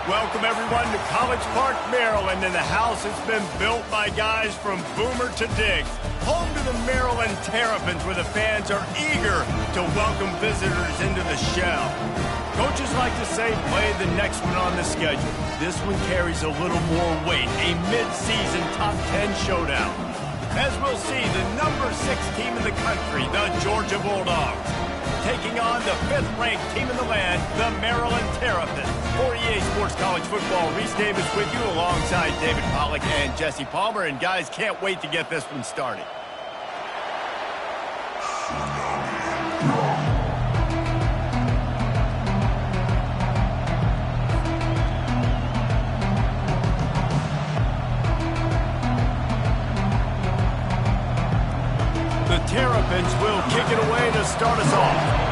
Welcome, everyone, to College Park, Maryland, and the house has been built by guys from Boomer to Diggs. Home to the Maryland Terrapins, where the fans are eager to welcome visitors into the shell. Coaches like to say, play the next one on the schedule. This one carries a little more weight, a mid-season top 10 showdown. As we'll see, the number 6 team in the country, the Georgia Bulldogs, taking on the 5th-ranked team in the land, the Maryland Terrapins. For EA Sports College Football, Reese Davis with you alongside David Pollack and Jesse Palmer. And guys, can't wait to get this one started. The Terrapins will kick it away to start us off.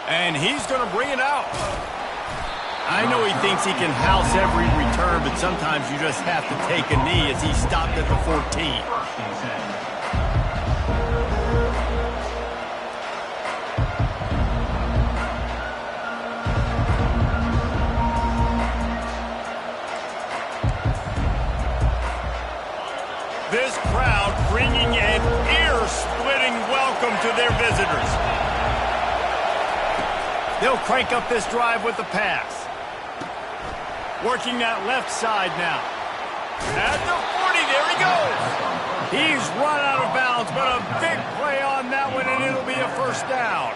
And he's going to bring it out. I know he thinks he can house every return, but sometimes you just have to take a knee as he stopped at the 14. This crowd bringing an ear-splitting welcome to their visitors. They'll crank up this drive with the pass. Working that left side now. At the 40, there he goes. He's run out of bounds, but a big play on that one, and it'll be a first down.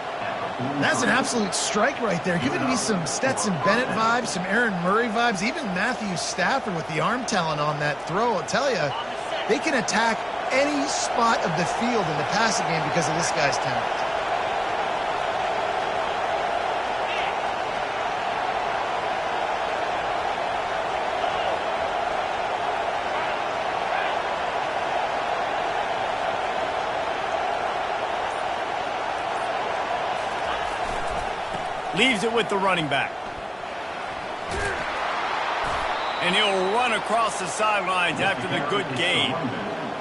That's an absolute strike right there. Giving me some Stetson Bennett vibes, some Aaron Murray vibes, even Matthew Stafford with the arm talent on that throw. I'll tell you, they can attack any spot of the field in the passing game because of this guy's talent. Leaves it with the running back. And he'll run across the sidelines after the good gain.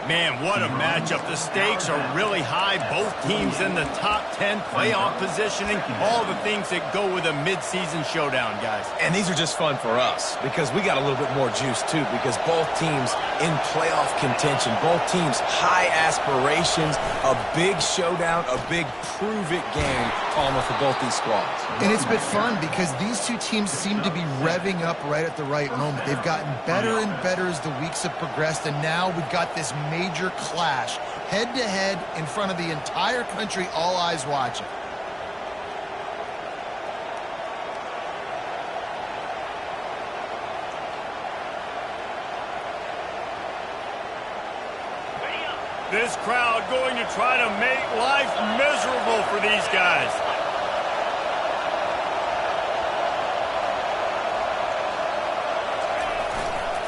Man, what a matchup. The stakes are really high. Both teams in the top 10, playoff positioning, all the things that go with a midseason showdown, guys. And these are just fun for us because we got a little bit more juice, too, because both teams in playoff contention, both teams high aspirations, a big showdown, a big prove-it game, Palmer, for both these squads. And it's been fun because these two teams seem to be revving up right at the right moment. They've gotten better and better as the weeks have progressed, and now we've got this major clash, head-to-head in front of the entire country, all eyes watching. This crowd going to try to make life miserable for these guys.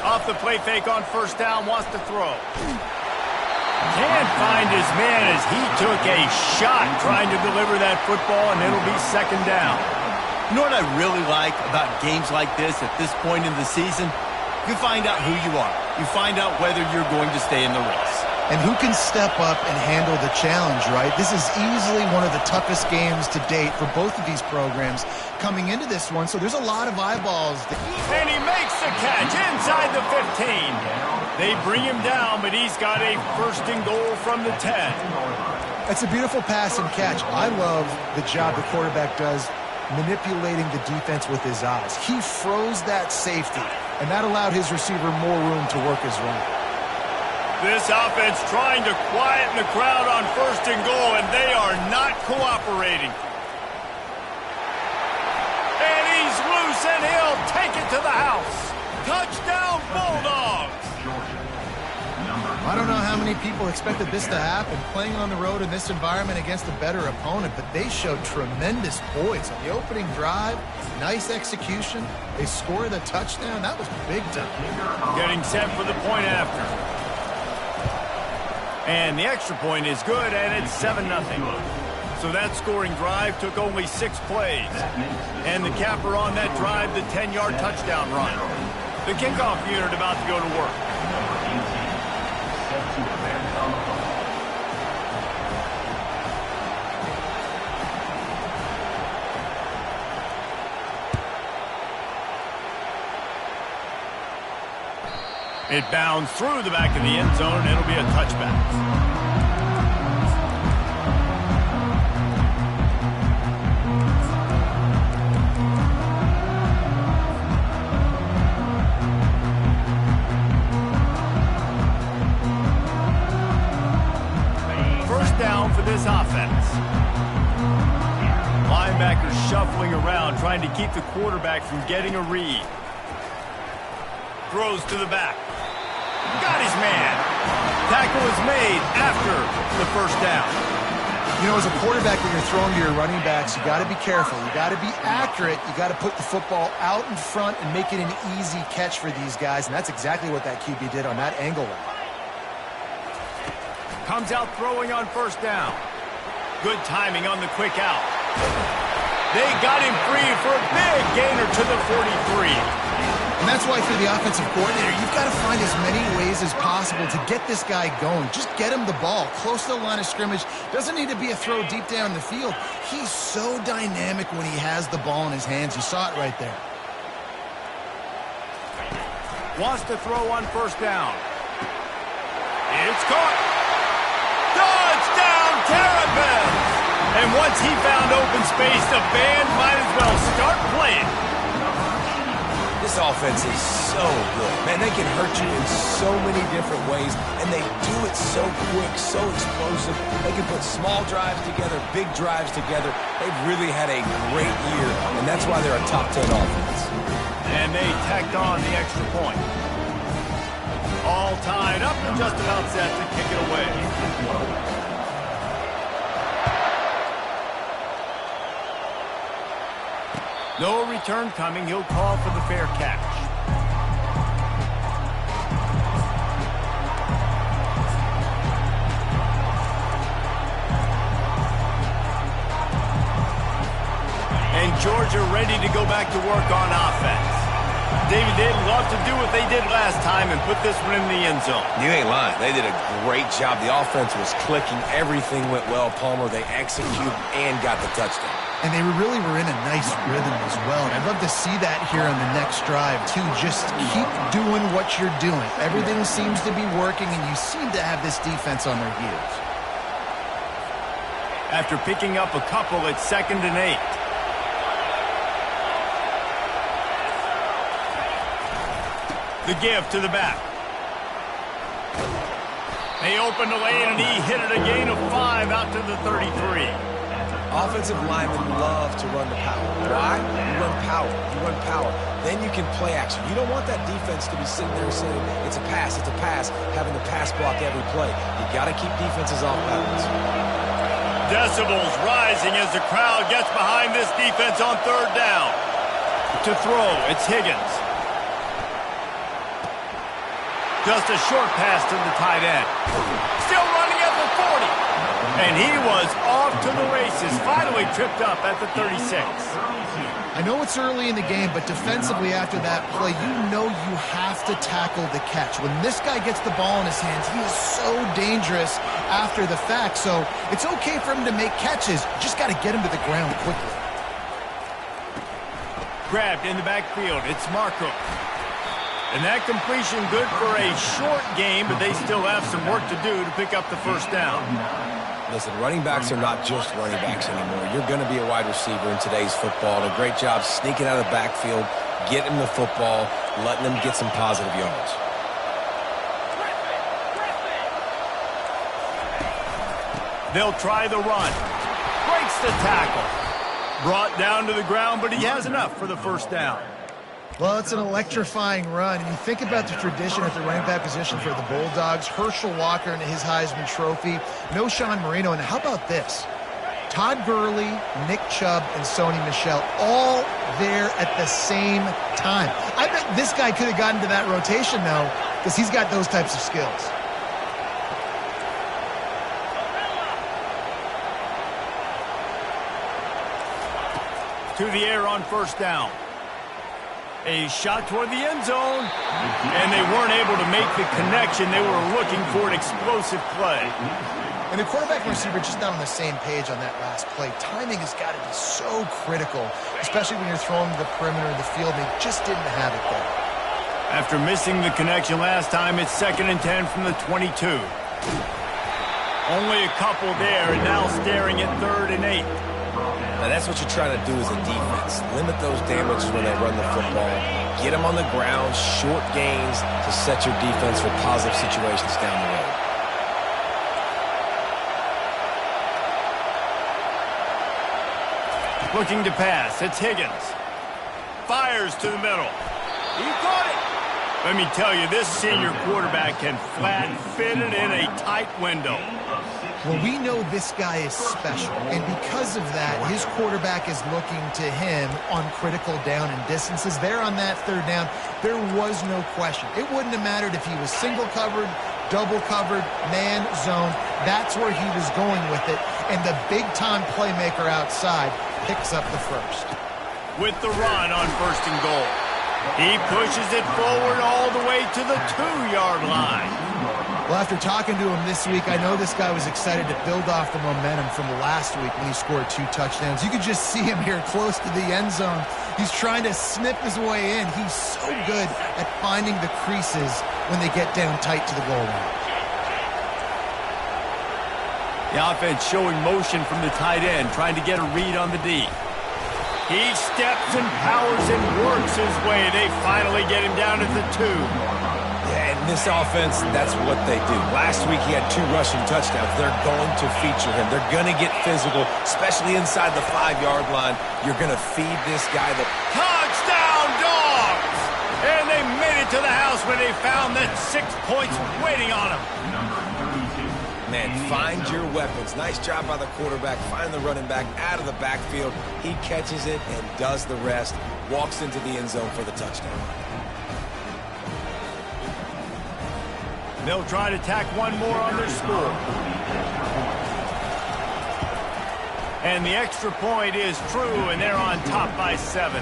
Off the play fake on first down, wants to throw. Can't find his man as he took a shot trying to deliver that football, and it'll be second down. You know what I really like about games like this at this point in the season? You find out who you are. You find out whether you're going to stay in the race. And who can step up and handle the challenge, right? This is easily one of the toughest games to date for both of these programs coming into this one, so there's a lot of eyeballs. And he makes the catch inside the 15. They bring him down, but he's got a first and goal from the 10. It's a beautiful pass and catch. I love the job the quarterback does manipulating the defense with his eyes. He froze that safety, and that allowed his receiver more room to work his route. This offense trying to quieten the crowd on first and goal, and they are not cooperating. And he's loose, and he'll take it to the house. Touchdown, Bulldogs! I don't know how many people expected this to happen, playing on the road in this environment against a better opponent, but they showed tremendous poise on the opening drive. Nice execution. They scored a touchdown. That was big time. Getting set for the point after. And the extra point is good, and it's 7-0. So that scoring drive took only 6 plays. And the capper on that drive, the 10-yard touchdown run. The kickoff unit about to go to work. It bounds through the back of the end zone, and it'll be a touchback. Down for this offense. Linebackers shuffling around, trying to keep the quarterback from getting a read. Throws to the back. Got his man. Tackle is made after the first down. You know, as a quarterback, when you're throwing to your running backs, you got to be careful. You got to be accurate. You got to put the football out in front and make it an easy catch for these guys, and that's exactly what that QB did on that angle route. Comes out throwing on first down. Good timing on the quick out. They got him free for a big gainer to the 43. And that's why for the offensive coordinator, you've got to find as many ways as possible to get this guy going. Just get him the ball close to the line of scrimmage. Doesn't need to be a throw deep down the field. He's so dynamic when he has the ball in his hands. You saw it right there. Wants to throw on first down. It's caught. Touchdown, Terrapins! And once he found open space, the band might as well start playing. This offense is so good. Man, they can hurt you in so many different ways, and they do it so quick, so explosive. They can put small drives together, big drives together. They've really had a great year, and that's why they're a top 10 offense. And they tacked on the extra point. All tied up and just about set to kick it away. No return coming. He'll call for the fair catch. And Georgia ready to go back to work on offense. David, they'd love to do what they did last time and put this one in the end zone. You ain't lying. They did a great job. The offense was clicking. Everything went well. Palmer, they executed and got the touchdown. And they really were in a nice rhythm as well. And I'd love to see that here on the next drive, too. Just keep doing what you're doing. Everything seems to be working, and you seem to have this defense on their heels. After picking up a couple, it's 2nd and 8. The give to the back. They opened the lane, and he hit it a gain of 5 out to the 33. Offensive linemen love to run the power. Why? You run power. You run power. Then you can play action. You don't want that defense to be sitting there saying, it's a pass, having to pass block every play. You got to keep defenses off balance. Decibels rising as the crowd gets behind this defense on 3rd down. To throw, it's Higgins. Just a short pass to the tight end. Still running at the 40. And he was off to the races. Finally tripped up at the 36. I know it's early in the game, but defensively after that play, you know you have to tackle the catch. When this guy gets the ball in his hands, he is so dangerous after the fact. So it's okay for him to make catches. You just got to get him to the ground quickly. Grabbed in the backfield. It's Marco. And that completion good for a short game, but they still have some work to do to pick up the first down. Listen, running backs are not just running backs anymore. You're going to be a wide receiver in today's football. And a great job sneaking out of the backfield, getting the football, letting them get some positive yards. They'll try the run. Breaks the tackle. Brought down to the ground, but he has enough for the first down. Well, it's an electrifying run. And you think about the tradition at the running back position for the Bulldogs. Herschel Walker and his Heisman Trophy. No Sean Marino. And how about this? Todd Gurley, Nick Chubb, and Sony Michel all there at the same time. I bet this guy could have gotten to that rotation, though, because he's got those types of skills. To the air on first down. A shot toward the end zone, and they weren't able to make the connection. They were looking for an explosive play. And the quarterback and receiver just not on the same page on that last play. Timing has got to be so critical, especially when you're throwing to the perimeter of the field. They just didn't have it there. After missing the connection last time, it's 2nd and 10 from the 22. Only a couple there, and now staring at 3rd and 8. Now that's what you're trying to do as a defense. Limit those damages when they run the football. Get them on the ground, short gains to set your defense for positive situations down the road. Looking to pass, it's Higgins. Fires to the middle. He caught it. Let me tell you, this senior quarterback can flat fit it in a tight window. Well, we know this guy is special, and because of that, his quarterback is looking to him on critical down and distances. There on that 3rd down, there was no question. It wouldn't have mattered if he was single covered, double covered, man, zone. That's where he was going with it, and the big-time playmaker outside picks up the first. With the run on 1st and goal. He pushes it forward all the way to the 2-yard line. Well, after talking to him this week, I know this guy was excited to build off the momentum from last week when he scored 2 touchdowns. You could just see him here close to the end zone. He's trying to snip his way in. He's so good at finding the creases when they get down tight to the goal line. The offense showing motion from the tight end, trying to get a read on the D. He steps and powers and works his way. They finally get him down at the 2. Yeah, and this offense, that's what they do. Last week he had 2 rushing touchdowns. They're going to feature him. They're going to get physical, especially inside the 5-yard line. You're going to feed this guy the touchdown Dogs! And they made it to the house when they found that 6 points waiting on them. Man, find your weapons. Nice job by the quarterback. Find the running back out of the backfield. He catches it and does the rest. Walks into the end zone for the touchdown. They'll try to tack one more on their score. And the extra point is true, and they're on top by 7.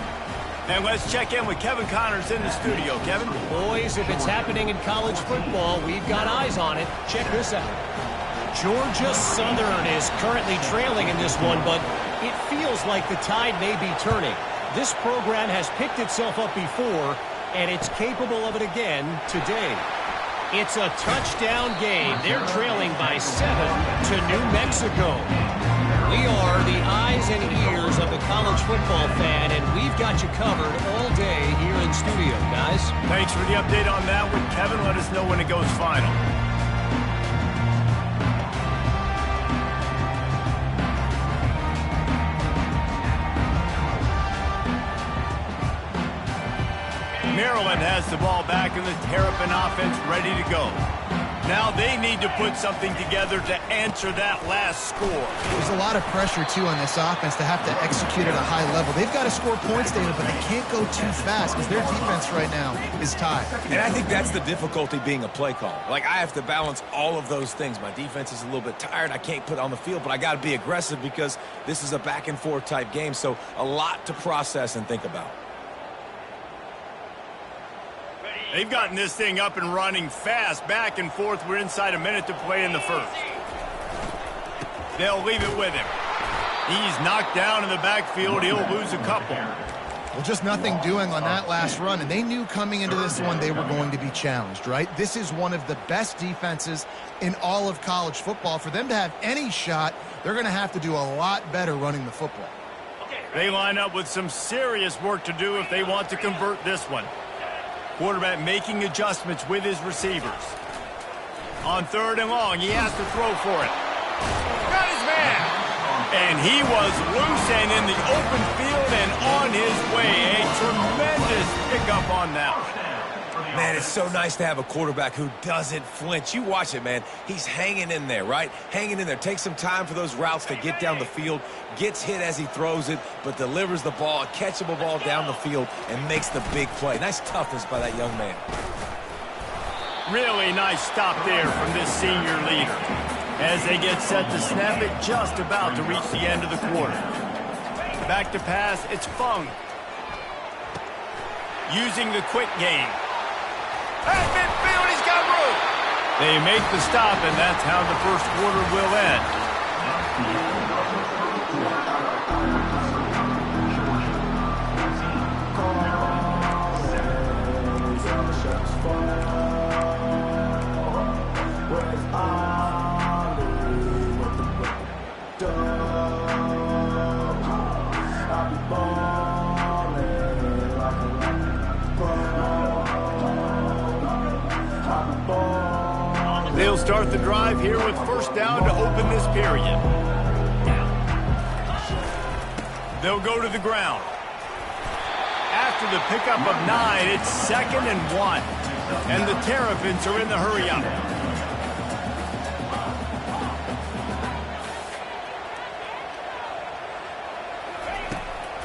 And let's check in with Kevin Connors in the studio. Kevin? Boys, if it's happening in college football, we've got eyes on it. Check this out. Georgia Southern is currently trailing in this one, but it feels like the tide may be turning. This program has picked itself up before, and it's capable of it again today. It's a touchdown game. They're trailing by 7 to New Mexico. We are the eyes and ears of the college football fan, and we've got you covered all day here in studio, guys. Thanks for the update on that one, Kevin. Let us know when it goes final. Maryland has the ball back and the Terrapin offense ready to go. Now they need to put something together to answer that last score. There's a lot of pressure, too, on this offense to have to execute at a high level. They've got to score points, David, but they can't go too fast because their defense right now is tied. And I think that's the difficulty being a play caller. Like, I have to balance all of those things. My defense is a little bit tired. I can't put it on the field, but I got to be aggressive because this is a back-and-forth type game, so a lot to process and think about. They've gotten this thing up and running fast, back and forth. We're inside a minute to play in the first. They'll leave it with him. He's knocked down in the backfield. He'll lose a couple. Well, just nothing doing on that last run, and they knew coming into this one they were going to be challenged, right? This is one of the best defenses in all of college football. For them to have any shot, they're going to have to do a lot better running the football. They line up with some serious work to do if they want to convert this one. Quarterback making adjustments with his receivers. On 3rd and long, he has to throw for it. Got his man! And he was loose and in the open field and on his way. A tremendous pickup on that one. Man, it's so nice to have a quarterback who doesn't flinch. You watch it, man. He's hanging in there, right? Hanging in there. Takes some time for those routes to get down the field. Gets hit as he throws it, but delivers the ball, a catchable ball down the field, and makes the big play. Nice toughness by that young man. Really nice stop there from this senior leader. As they get set to snap it, just about to reach the end of the quarter. Back to pass, it's Fung. Using the quick game. At midfield, he's got room. They make the stop, and that's how the first quarter will end. start the drive here with first down to open this period. They'll go to the ground. After the pickup of 9, it's 2nd and 1. And the Terrapins are in the hurry-up.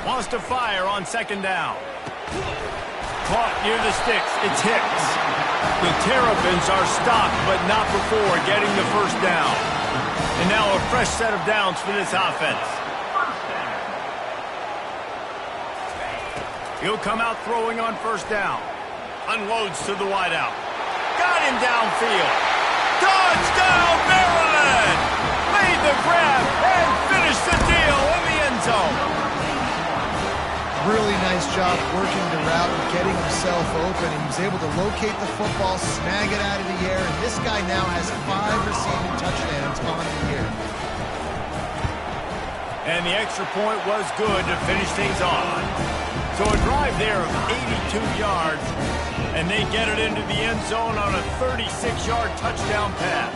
Wants to fire on 2nd down. Caught near the sticks. It's Hicks. The Terrapins are stopped, but not before getting the first down. And now a fresh set of downs for this offense. He'll come out throwing on first down. Unloads to the wideout. Got him downfield. Touchdown, Maryland! Made the grab and finished the deal in the end zone. Really nice job working the route and getting himself open. And he was able to locate the football, snag it out of the air, and this guy now has 5 receiving touchdowns on the year. And the extra point was good to finish things off. So a drive there of 82 yards, and they get it into the end zone on a 36-yard touchdown pass.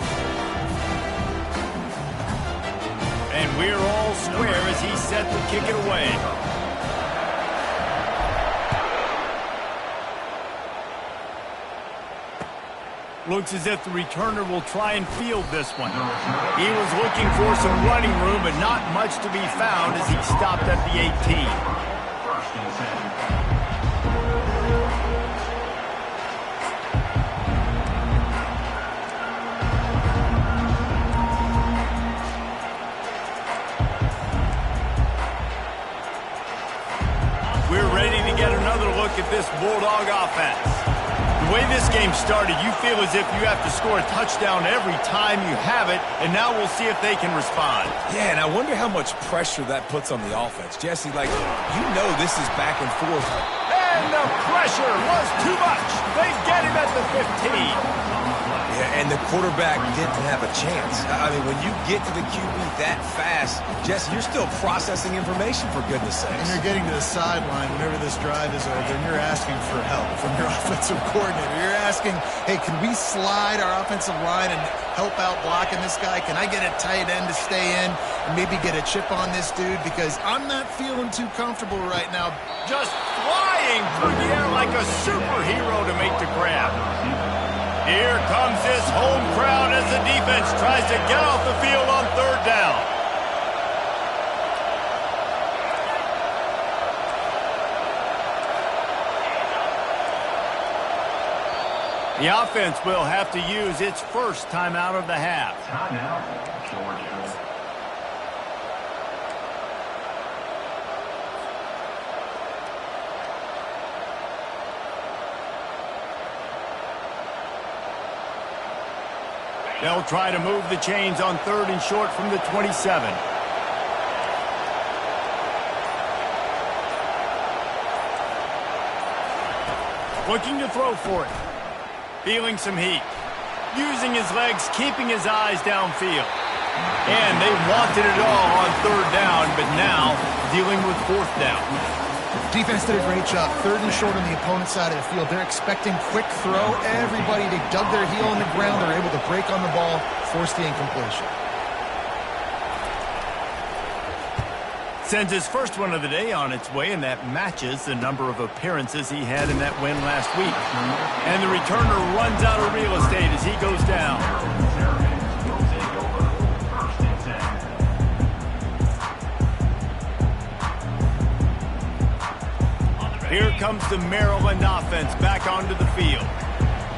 And we're all square as he's set to kick it away. Looks as if the returner will try and field this one. He was looking for some running room, but not much to be found as he stopped at the 18. We're ready to get another look at this Bulldog offense. The way this game started, you feel as if you have to score a touchdown every time you have it, and now we'll see if they can respond. Yeah, and I wonder how much pressure that puts on the offense. Jesse, like, you know this is back and forth. And the pressure was too much. They get him at the 15. Yeah, and the quarterback didn't have a chance. I mean, when you get to the QB that fast, Jesse, you're still processing information, for goodness sakes. And you're getting to the sideline whenever this drive is over, and you're asking for help from your offensive coordinator. You're asking, hey, can we slide our offensive line and help out blocking this guy? Can I get a tight end to stay in and maybe get a chip on this dude? Because I'm not feeling too comfortable right now. Just flying through the air like a superhero to make the grab. Here comes this home crowd as the defense tries to get off the field on 3rd down. The offense will have to use its first timeout of the half. Timeout, Georgia. They'll try to move the chains on 3rd and short from the 27. Looking to throw for it. Feeling some heat. Using his legs, keeping his eyes downfield. And they wanted it all on 3rd down, but now dealing with 4th down. Defense did a great job. 3rd and short on the opponent's side of the field. They're expecting quick throw. Everybody, they dug their heel in the ground. They're able to break on the ball, force the incompletion. Sends his first one of the day on its way, and that matches the number of appearances he had in that win last week. And the returner runs out of real estate as he goes down. Here comes the Maryland offense back onto the field.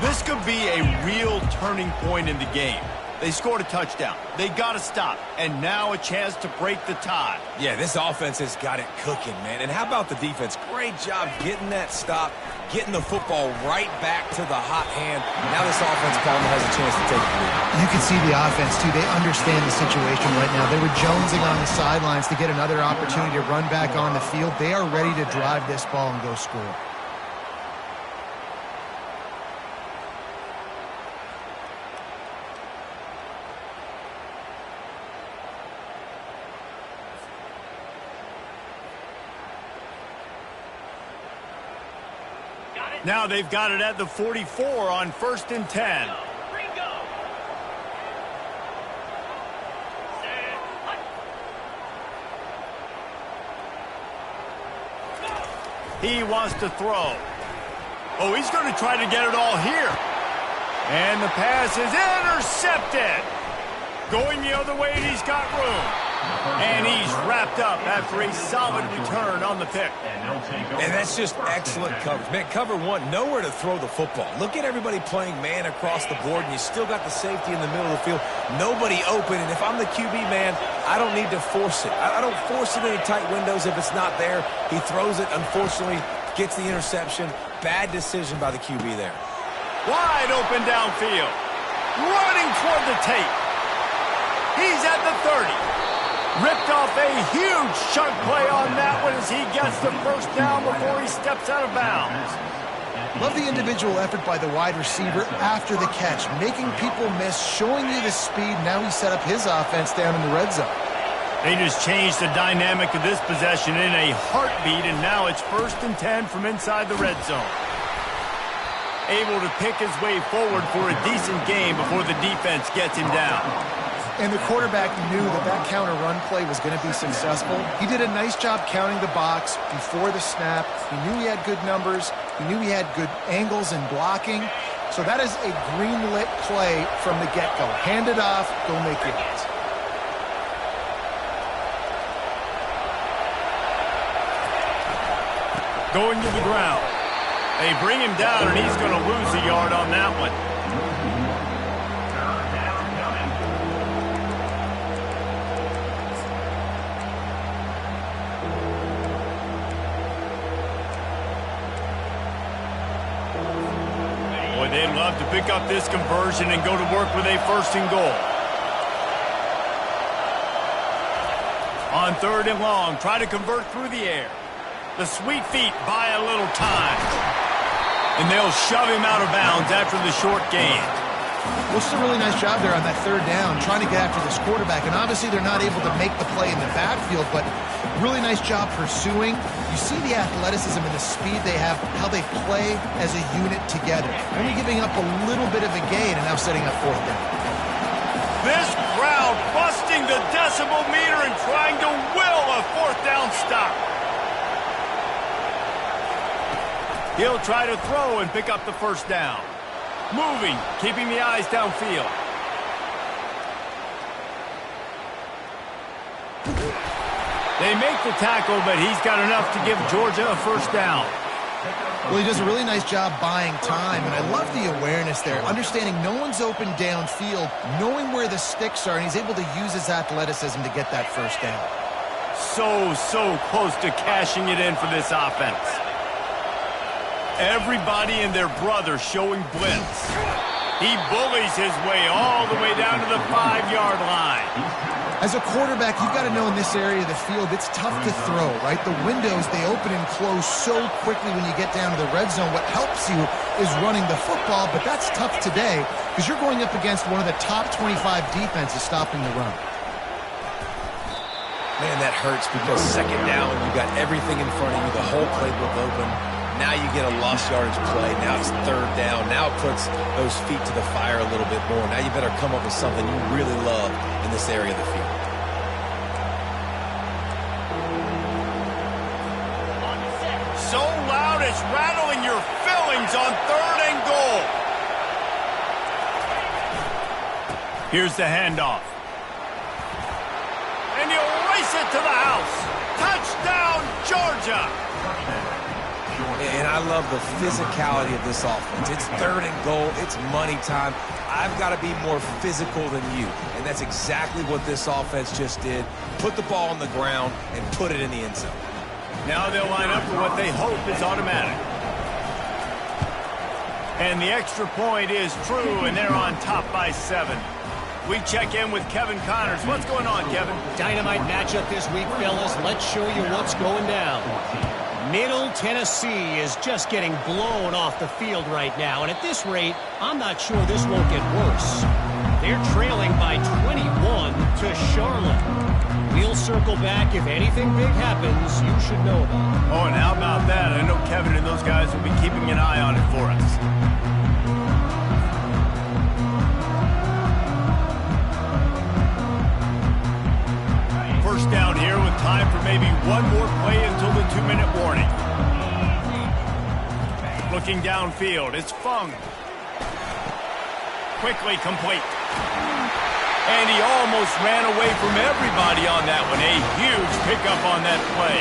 This could be a real turning point in the game. They scored a touchdown. They got to stop. And now a chance to break the tie. Yeah, this offense has got it cooking, man. And how about the defense? Great job getting that stop, getting the football right back to the hot hand. Now this offense probably has a chance to take the lead. You can see the offense, too. They understand the situation right now. They were jonesing on the sidelines to get another opportunity to run back on the field. They are ready to drive this ball and go score. Now they've got it at the 44 on 1st and 10. He wants to throw. Oh, he's going to try to get it all here. And the pass is intercepted. Going the other way, and he's got room. And he's wrapped up after a solid return on the pick. And that's just excellent coverage. Man, cover one, nowhere to throw the football. Look at everybody playing man across the board, and you still got the safety in the middle of the field. Nobody open, and if I'm the QB, man, I don't need to force it. I don't force it into tight windows if it's not there. He throws it, unfortunately, gets the interception. Bad decision by the QB there. Wide open downfield. Running toward the tape. He's at the 30. Ripped off a huge chunk play on that one as he gets the first down before he steps out of bounds. Love the individual effort by the wide receiver after the catch, making people miss, showing you the speed. Now he set up his offense down in the red zone. They just changed the dynamic of this possession in a heartbeat, and now it's 1st and 10 from inside the red zone. Able to pick his way forward for a decent game before the defense gets him down. And the quarterback knew that that counter run play was going to be successful. He did a nice job counting the box before the snap. He knew he had good numbers. He knew he had good angles and blocking. So that is a green-lit play from the get-go. Hand it off, go make yards. Going to the ground. They bring him down, and he's going to lose a yard on that one. They'd love to pick up this conversion and go to work with a 1st and goal. On 3rd and long, try to convert through the air. The sweet feet buy a little time. And they'll shove him out of bounds after the short gain. Well, it's a really nice job there on that 3rd down, trying to get after this quarterback. And obviously they're not able to make the play in the backfield, but really nice job pursuing. You see the athleticism and the speed they have, how they play as a unit together. Only giving up a little bit of a gain and now setting up 4th down. This crowd busting the decibel meter and trying to will a 4th down stop. He'll try to throw and pick up the 1st down. Moving, keeping the eyes downfield. They make the tackle, but he's got enough to give Georgia a 1st down. Well, he does a really nice job buying time, and I love the awareness there, understanding no one's open downfield, knowing where the sticks are, and he's able to use his athleticism to get that 1st down. So close to cashing it in for this offense. Everybody and their brother showing blitz. He bullies his way all the way down to the 5-yard line. As a quarterback, you've got to know in this area of the field, it's tough to throw, right? The windows, they open and close so quickly when you get down to the red zone. What helps you is running the football, but that's tough today because you're going up against one of the top 25 defenses stopping the run. Man, that hurts because 2nd down, you got everything in front of you, the whole playbook open. Now you get a lost yardage play. Now it's 3rd down. Now it puts those feet to the fire a little bit more. Now you better come up with something you really love in this area of the field. So loud it's rattling your fillings on 3rd and goal. Here's the handoff. And he'll race it to the house. Touchdown, Georgia. And I love the physicality of this offense. It's 3rd and goal. It's money time. I've got to be more physical than you. And that's exactly what this offense just did. Put the ball on the ground and put it in the end zone. Now they'll line up for what they hope is automatic. And the extra point is true, and they're on top by 7. We check in with Kevin Connors. What's going on, Kevin? Dynamite matchup this week, fellas. Let's show you what's going down. Middle Tennessee is just getting blown off the field right now, and at this rate, I'm not sure this won't get worse. They're trailing by 21 to Charlotte. We'll circle back. If anything big happens, you should know about it. Oh, and how about that? I know Kevin and those guys will be keeping an eye on it for us. First down here with time for maybe one more play until the 2-minute warning. Looking downfield, it's Fung. Quickly complete. And he almost ran away from everybody on that one. A huge pickup on that play.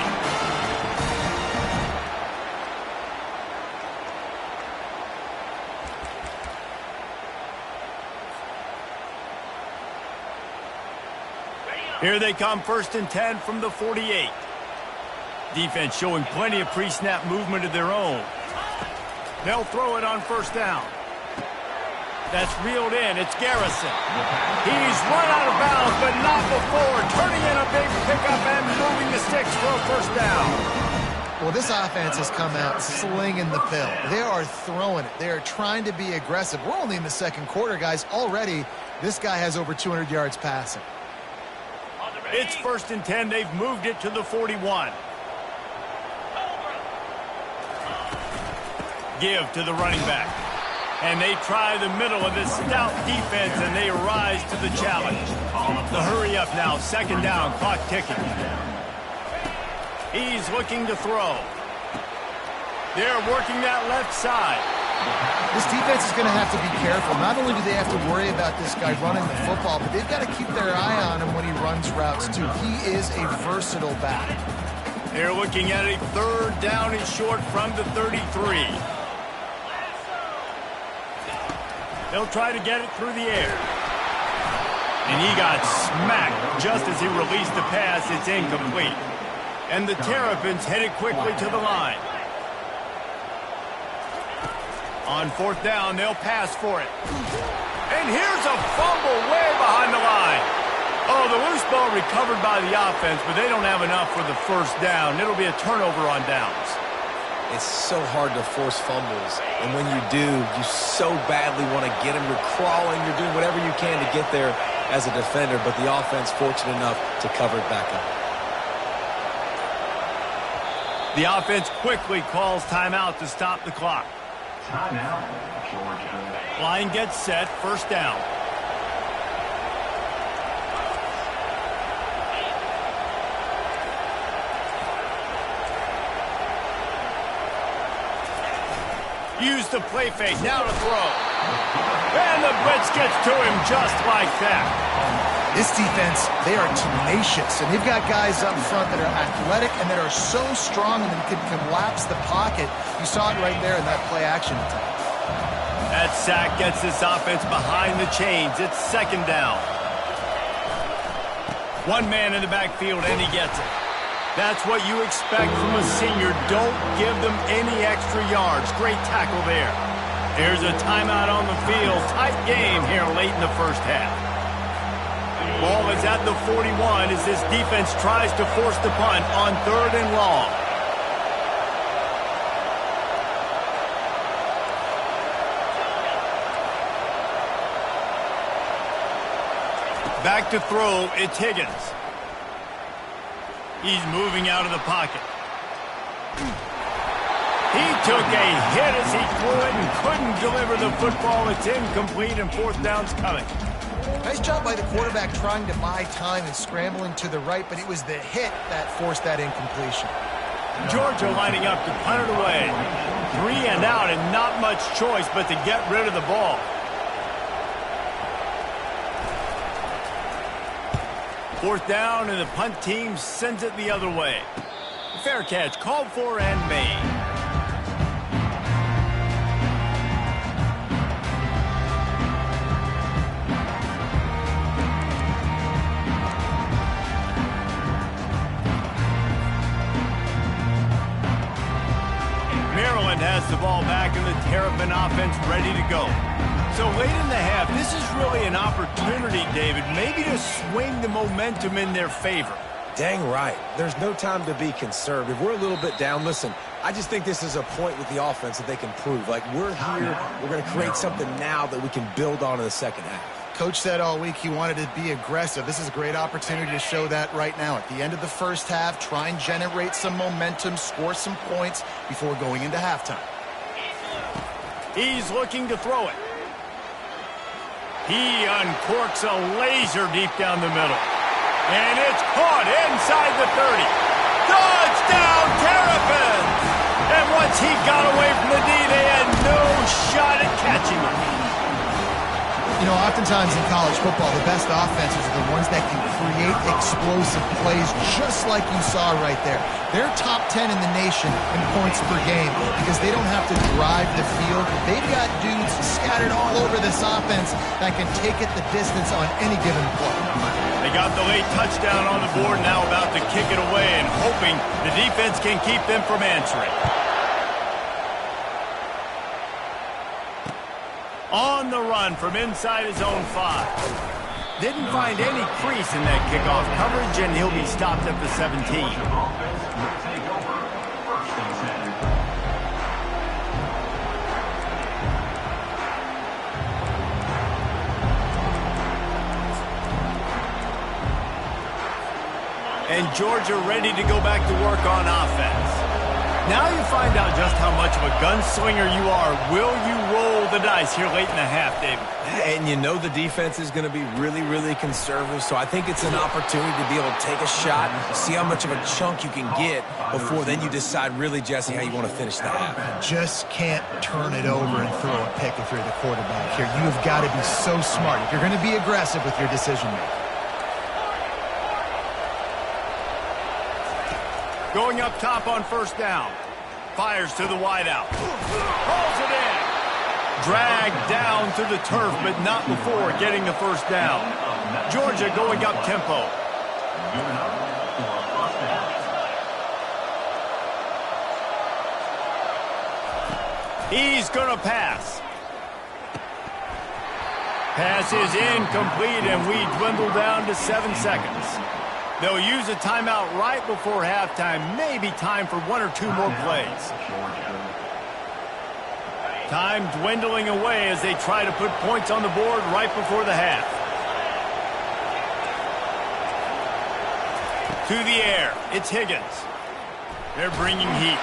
Here they come, 1st and 10 from the 48. Defense showing plenty of pre-snap movement of their own. They'll throw it on 1st down. That's reeled in. It's Garrison. He's run out of bounds, but not before. Turning in a big pickup and moving the sticks for a 1st down. Well, this offense has come out slinging the pill. They are throwing it. They are trying to be aggressive. We're only in the 2nd quarter, guys. Already, this guy has over 200 yards passing. It's 1st and 10. They've moved it to the 41. Give to the running back. And they try the middle of this stout defense, and they rise to the challenge. The hurry up now, 2nd down, clock ticking. He's looking to throw. They're working that left side. This defense is going to have to be careful. Not only do they have to worry about this guy running the football, but they've got to keep their eye on him when he runs routes, too. He is a versatile back. They're looking at a 3rd down and short from the 33. They'll try to get it through the air. And he got smacked just as he released the pass. It's incomplete. And the Terrapins headed quickly to the line. On 4th down, they'll pass for it. And here's a fumble way behind the line. Oh, the loose ball recovered by the offense, but they don't have enough for the 1st down. It'll be a turnover on downs. It's so hard to force fumbles, and when you do, you so badly want to get them. You're crawling, you're doing whatever you can to get there as a defender, but the offense fortunate enough to cover it back up. The offense quickly calls timeout to stop the clock. Timeout, Georgia. Line gets set, 1st down. Use the play fake, now to throw. And the blitz gets to him just like that. This defense, they are tenacious, and they've got guys up front that are athletic and that are so strong and can collapse the pocket. You saw it right there in that play-action attack. That sack gets this offense behind the chains. It's 2nd down. One man in the backfield, and he gets it. That's what you expect from a senior. Don't give them any extra yards. Great tackle there. There's a timeout on the field. Tight game here late in the 1st half. Ball is at the 41 as this defense tries to force the punt on 3rd and long. Back to throw, it's Higgins. He's moving out of the pocket. He took a hit as he threw it and couldn't deliver the football. It's incomplete, and 4th down's coming. Nice job by the quarterback trying to buy time and scrambling to the right, but it was the hit that forced that incompletion. Georgia lining up to punt it away. 3 and out, and not much choice but to get rid of the ball. Fourth down, and the punt team sends it the other way. Fair catch called for and made. Maryland has the ball back and the Terrapin offense ready to go. So late in the half, this is really an opportunity, David, maybe to swing the momentum in their favor. Dang right. There's no time to be conservative. We're a little bit down. Listen, I just think this is a point with the offense that they can prove. Like, we're here, we're going to create something now that we can build on in the second half. Coach said all week he wanted to be aggressive. This is a great opportunity to show that right now. At the end of the first half, try and generate some momentum, score some points before going into halftime. He's looking to throw it. He uncorks a laser deep down the middle. And it's caught inside the 30. Touchdown, Terrapins! And once he got away from the D, they You know, oftentimes in college football, the best offenses are the ones that can create explosive plays just like you saw right there. They're top 10 in the nation in points per game because they don't have to drive the field. They've got dudes scattered all over this offense that can take it the distance on any given play. They got the late touchdown on the board, now about to kick it away and hoping the defense can keep them from answering. On the run from inside his own 5. Didn't find any crease in that kickoff coverage, and he'll be stopped at the 17. And Georgia ready to go back to work on offense. Now you find out just how much of a gunslinger you are. Will you roll the dice here late in the half, David? And you know the defense is going to be really, really conservative, so I think it's an opportunity to be able to take a shot, see how much of a chunk you can get before then you decide really, Jesse, how you want to finish the half. Just can't turn it over and throw a pick if you're the quarterback here. You've got to be so smart if you're going to be aggressive with your decision-making. Going up top on first down. Fires to the wideout. Hauls it in. Dragged down to the turf, but not before getting the first down. Georgia going up tempo. He's going to pass. Pass is incomplete, and we dwindle down to 7 seconds. They'll use a timeout right before halftime. Maybe time for 1 or 2 more plays. Time dwindling away as they try to put points on the board right before the half. To the air. It's Higgins. They're bringing heat.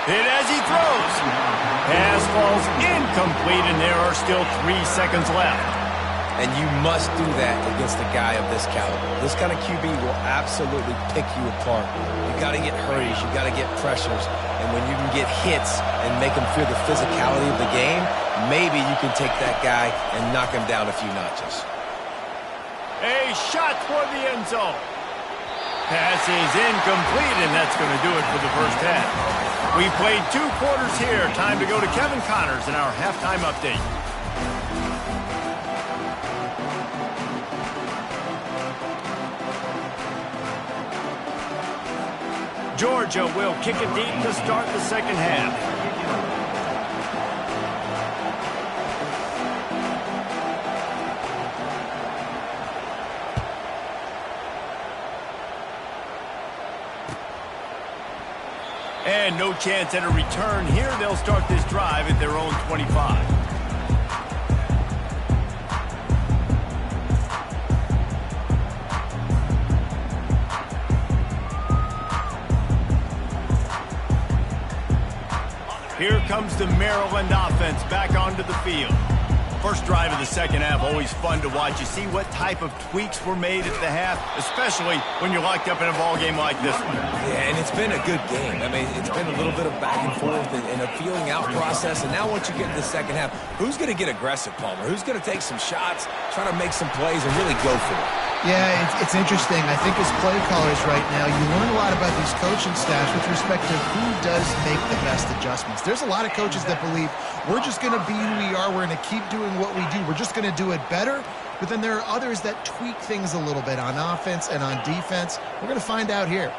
Hit as he throws. Pass falls incomplete, and there are still 3 seconds left. And you must do that against a guy of this caliber. This kind of QB will absolutely pick you apart. You got to get hurries. You got to get pressures. And when you can get hits and make him feel the physicality of the game, maybe you can take that guy and knock him down a few notches. A shot toward the end zone. Pass is incomplete, and that's going to do it for the first half. We played 2 quarters here. Time to go to Kevin Connors in our halftime update. Georgia will kick it deep to start the second half. And no chance at a return here. They'll start this drive at their own 25. Here comes the Maryland offense back onto the field. First drive of the second half, always fun to watch. You see what type of tweaks were made at the half, especially when you're locked up in a ball game like this one. Yeah, and it's been a good game. I mean, it's been a little bit of back and forth and a feeling out process. And now once you get to the second half, who's going to get aggressive, Palmer? Who's going to take some shots, try to make some plays, and really go for it? Yeah, it's interesting. I think as play callers right now, you learn a lot about these coaching staffs with respect to who does make the best adjustments. There's a lot of coaches that believe we're just going to be who we are. We're going to keep doing what we do. We're just going to do it better. But then there are others that tweak things a little bit on offense and on defense. We're going to find out here.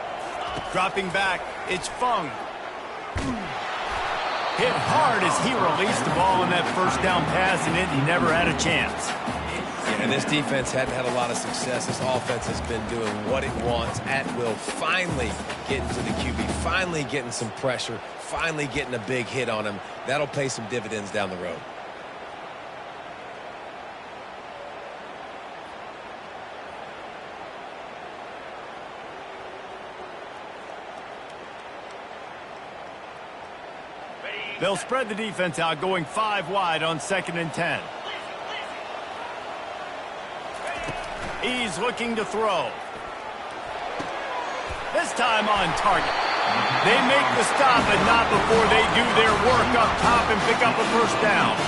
Dropping back, it's Fung. Hit hard as he released the ball in that first down pass, and he never had a chance. And this defense hadn't had a lot of success. This offense has been doing what it wants at will. Finally getting to the QB, finally getting some pressure, finally getting a big hit on him. That'll pay some dividends down the road. They'll spread the defense out, going 5 wide on 2nd and 10. He's looking to throw. This time on target. They make the stop, but not before they do their work up top and pick up a first down.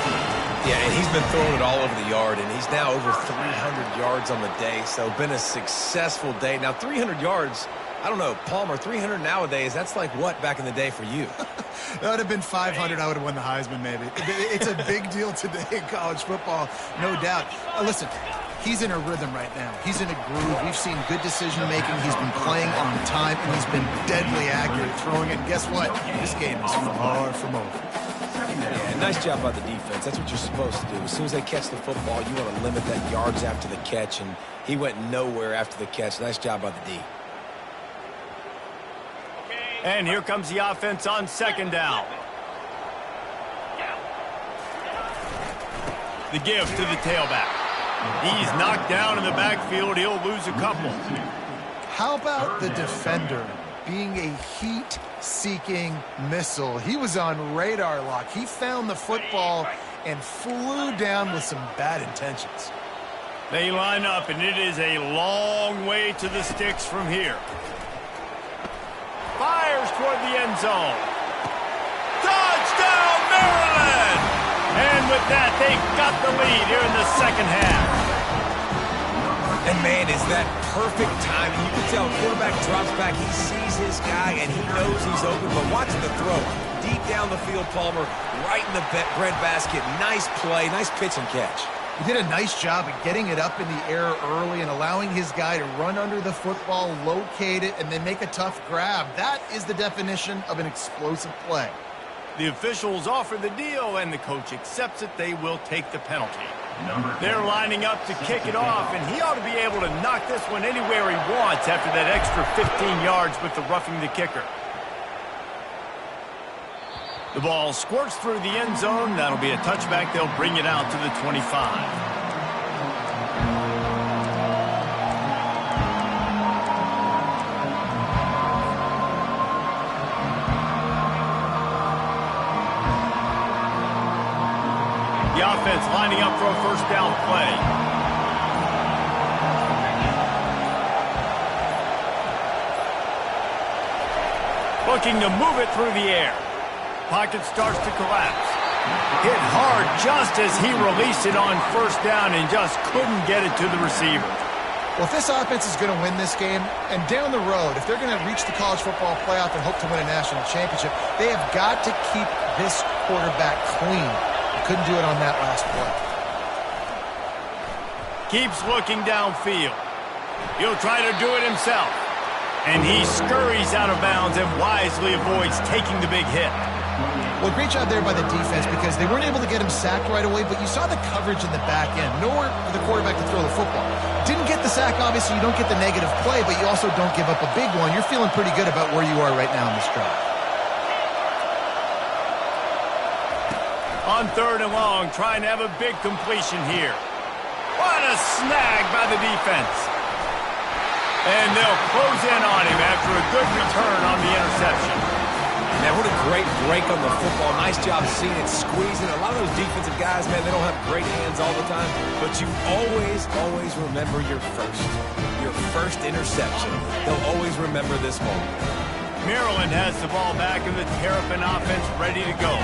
Yeah, and he's been throwing it all over the yard, and he's now over 300 yards on the day, so been a successful day. Now, 300 yards, I don't know, Palmer, 300 nowadays, that's like what back in the day for you? That would have been 500. I would have won the Heisman, maybe. It's a big deal today in college football, no doubt. Listen, he's in a rhythm right now. He's in a groove. We've seen good decision-making. He's been playing on time, and he's been deadly accurate throwing it. And guess what? This game is far from over. Yeah, nice job by the defense. That's what you're supposed to do. As soon as they catch the football, you want to limit that yards after the catch, and he went nowhere after the catch. Nice job by the D. And here comes the offense on second down. The give to the tailback. He's knocked down in the backfield. He'll lose a couple. How about the defender being a heat-seeking missile? He was on radar lock. He found the football and flew down with some bad intentions. They line up, and it is a long way to the sticks from here. Fires toward the end zone. Touchdown, Maryland! And with that, they've got the lead here in the second half. And, man, is that perfect timing. You can tell quarterback drops back. He sees his guy, and he knows he's open. But watch the throw. Deep down the field, Palmer, right in the breadbasket. Nice play, nice pitch and catch. He did a nice job of getting it up in the air early and allowing his guy to run under the football, locate it, and then make a tough grab. That is the definition of an explosive play. The officials offer the deal, and the coach accepts it. They will take the penalty. They're lining up to kick it off, and he ought to be able to knock this one anywhere he wants after that extra 15 yards with the roughing the kicker. The ball squirts through the end zone. That'll be a touchback. They'll bring it out to the 25. The offense lining up for a first down play. Looking to move it through the air. Pocket starts to collapse. Hit hard just as he released it on first down and just couldn't get it to the receiver. Well, if this offense is going to win this game, and down the road, if they're going to reach the college football playoff and hope to win a national championship, they have got to keep this quarterback clean. Couldn't do it on that last play. Keeps looking downfield. He'll try to do it himself. And he scurries out of bounds and wisely avoids taking the big hit. Well, great job there by the defense because they weren't able to get him sacked right away, but you saw the coverage in the back end. Nowhere for the quarterback to throw the football. Didn't get the sack, obviously. You don't get the negative play, but you also don't give up a big one. You're feeling pretty good about where you are right now in this drive. On third and long, trying to have a big completion here. What a snag by the defense. And they'll close in on him after a good return on the interception. Man, what a great break on the football. Nice job seeing it, squeezing. A lot of those defensive guys, man, they don't have great hands all the time, but you always remember your first interception. They'll always remember this moment. Maryland has the ball back and the Terrapin offense ready to go.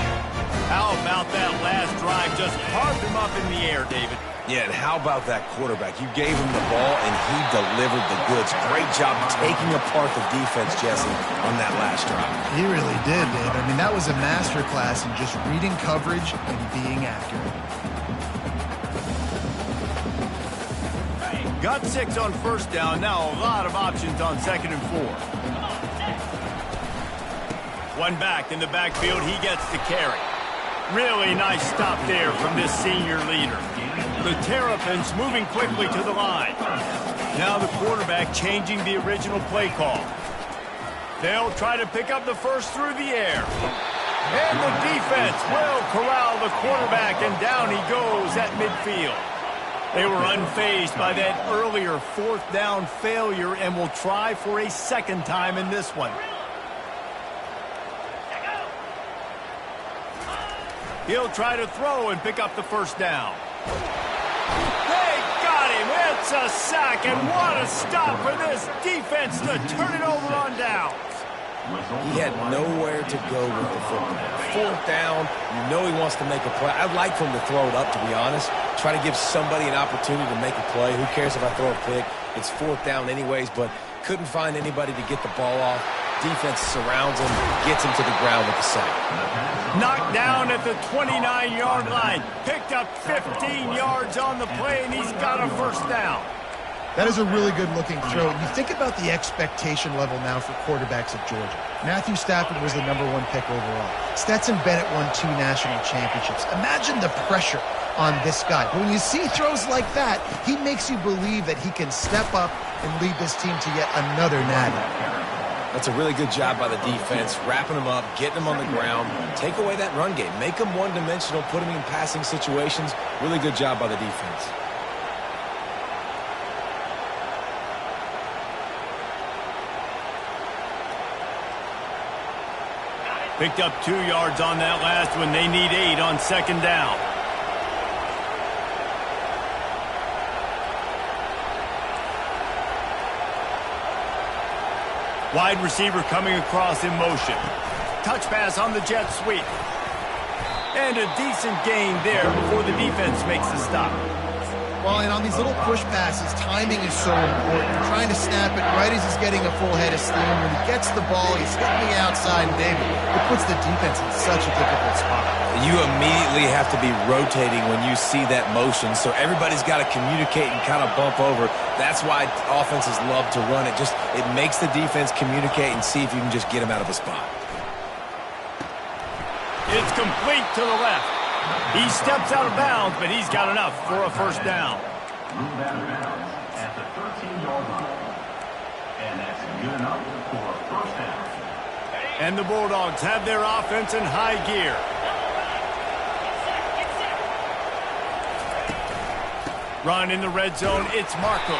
How about that last drive? Just carved him up in the air, David. Yeah, and how about that quarterback? You gave him the ball, and he delivered the goods. Great job taking apart the defense, Jesse, on that last drive. He really did, Dave. I mean, that was a masterclass in just reading coverage and being accurate. Got 6 on first down. Now a lot of options on second and 4. One back in the backfield. He gets the carry. Really nice stop there from this senior leader. The Terrapins moving quickly to the line. Now the quarterback changing the original play call. They'll try to pick up the first through the air. And the defense will corral the quarterback, and down he goes at midfield. They were unfazed by that earlier fourth down failure and will try for a second time in this one. He'll try to throw and pick up the first down. They got him. It's a sack, and what a stop for this defense to turn it over on downs. He had nowhere to go with the football. Fourth down, you know he wants to make a play. I'd like for him to throw it up, to be honest. Try to give somebody an opportunity to make a play. Who cares if I throw a pick? It's fourth down anyways, but couldn't find anybody to get the ball off. Defense surrounds him, gets him to the ground with the sack. Knocked down at the 29-yard line. Picked up 15 yards on the play, and he's got a first down. That is a really good-looking throw. You think about the expectation level now for quarterbacks at Georgia. Matthew Stafford was the #1 pick overall. Stetson Bennett won 2 national championships. Imagine the pressure on this guy. But when you see throws like that, he makes you believe that he can step up and lead this team to yet another natty. That's a really good job by the defense, wrapping him up, getting him on the ground. Take away that run game. Make him one-dimensional, put him in passing situations. Really good job by the defense. Picked up 2 yards on that last one. They need 8 on second down. Wide receiver coming across in motion. Touch pass on the jet sweep. And a decent gain there before the defense makes the stop. Well, and on these little push passes, timing is so important. You're trying to snap it right as he's getting a full head of steam. When he gets the ball, he's hitting the outside, and David, it puts the defense in such a difficult spot. You immediately have to be rotating when you see that motion, so everybody's got to communicate and kind of bump over. That's why offenses love to run it. It makes the defense communicate and see if you can just get him out of a spot. It's complete to the left. He steps out of bounds, but he's got enough for a first down. Move out of bounds at the 13-yard line. And that's good enough for a first down. And the Bulldogs have their offense in high gear. Run in the red zone, it's Marco.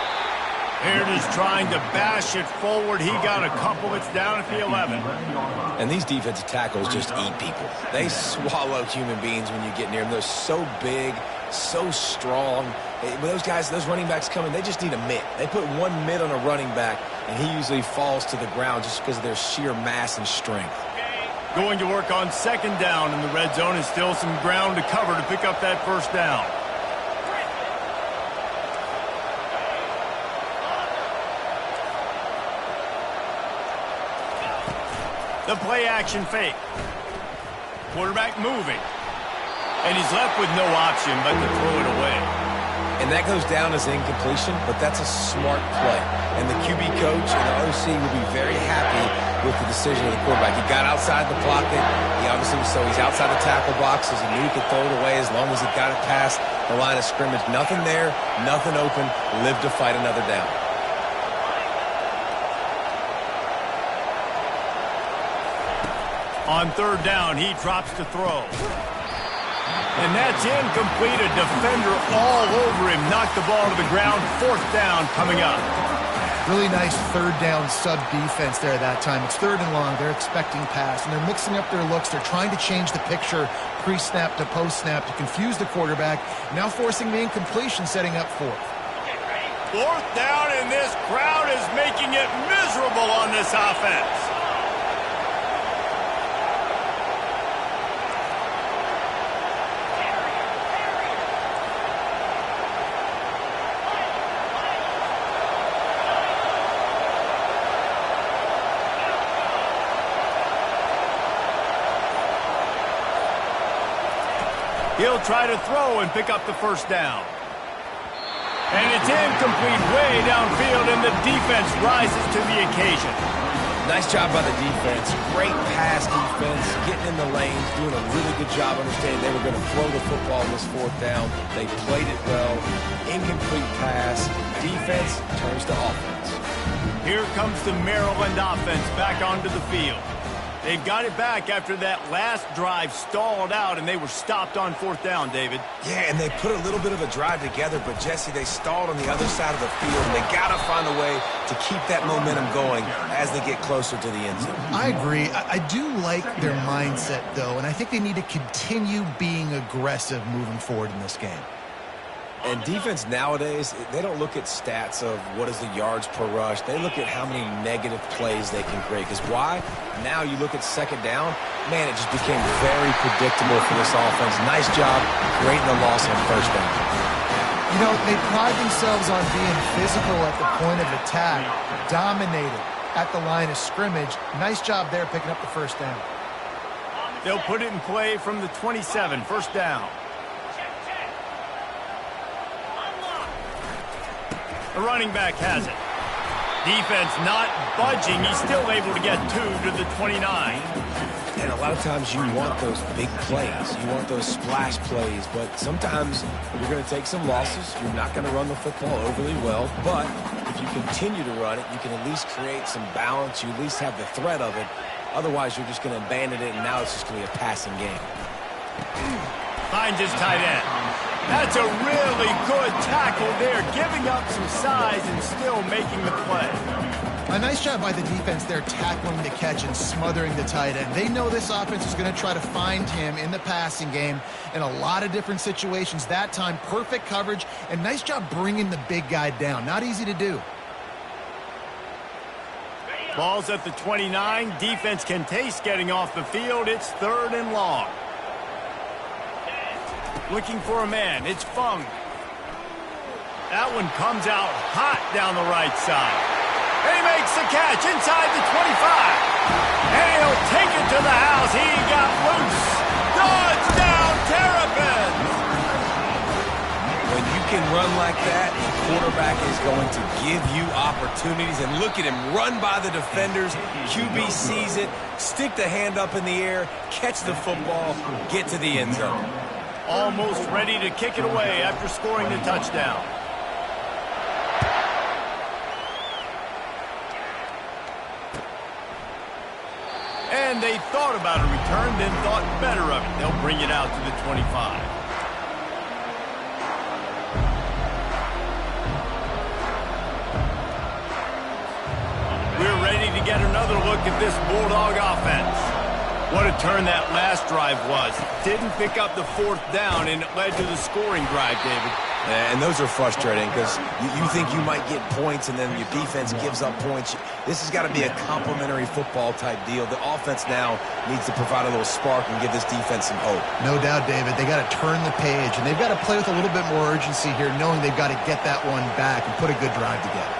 Here it is trying to bash it forward. He got a couple. It's down at the 11. And these defensive tackles just eat people. They swallow human beings when you get near them. They're so big, so strong. When those guys, those running backs come in, they just need a mitt. They put one mitt on a running back, and he usually falls to the ground just because of their sheer mass and strength. Going to work on second down in the red zone, and still some ground to cover to pick up that first down. The play action fake. Quarterback moving. And he's left with no option but to throw it away. And that goes down as incompletion, but that's a smart play. And the QB coach and the OC will be very happy with the decision of the quarterback. He got outside the pocket. He's outside the tackle boxes. He knew he could throw it away as long as he got it past the line of scrimmage. Nothing there, nothing open. Live to fight another down. On third down, he drops to throw. And that's incomplete. A defender all over him. Knocked the ball to the ground. Fourth down coming up. Really nice third down sub defense there that time. It's third and long. They're expecting pass, and they're mixing up their looks. They're trying to change the picture pre-snap to post-snap to confuse the quarterback. Now forcing the incompletion, setting up fourth. Fourth down, and this crowd is making it miserable on this offense. He'll try to throw and pick up the first down. And it's incomplete way downfield, and the defense rises to the occasion. Nice job by the defense. Great pass defense, getting in the lanes, doing a really good job understanding they were going to throw the football on this fourth down. They played it well. Incomplete pass. Defense turns to offense. Here comes the Maryland offense back onto the field. They've got it back after that last drive stalled out, and they were stopped on fourth down, David. Yeah, and they put a little bit of a drive together, but, Jesse, they stalled on the other side of the field, and they got to find a way to keep that momentum going as they get closer to the end zone. I agree. I do like their mindset, though, and I think they need to continue being aggressive moving forward in this game. And defense nowadays, they don't look at stats of what is the yards per rush. They look at how many negative plays they can create. Because why? Now you look at second down, man, it just became very predictable for this offense. Nice job creating the loss on first down. You know, they pride themselves on being physical at the point of attack, dominated at the line of scrimmage. Nice job there picking up the first down. They'll put it in play from the 27, first down. The running back has it. Defense not budging. He's still able to get 2 to the 29. And a lot of times you want those big plays. You want those splash plays. But sometimes you're going to take some losses. You're not going to run the football overly well. But if you continue to run it, you can at least create some balance. You at least have the threat of it. Otherwise, you're just going to abandon it, and now it's just going to be a passing game. Finds his tight end. That's a really good tackle there, giving up some size and still making the play. A nice job by the defense there tackling the catch and smothering the tight end. They know this offense is going to try to find him in the passing game in a lot of different situations. That time, perfect coverage, and nice job bringing the big guy down. Not easy to do. Ball's at the 29. Defense can taste getting off the field. It's 3rd and long. Looking for a man. It's Fung. That one comes out hot down the right side. And he makes the catch inside the 25. And he'll take it to the house. He got loose. Touchdown, Terrapins! When you can run like that, the quarterback is going to give you opportunities. And look at him run by the defenders. QB sees it, stick the hand up in the air, catch the football, get to the end zone. Almost ready to kick it away after scoring the touchdown. And they thought about a return, then thought better of it. They'll bring it out to the 25. We're ready to get another look at this Bulldog offense. What a turn that last drive was. Didn't pick up the 4th down, and it led to the scoring drive, David. And those are frustrating because you think you might get points and then your defense gives up points. This has got to be a complementary football type deal. The offense now needs to provide a little spark and give this defense some hope. No doubt, David. They got to turn the page, and they've got to play with a little bit more urgency here, knowing they've got to get that one back and put a good drive together.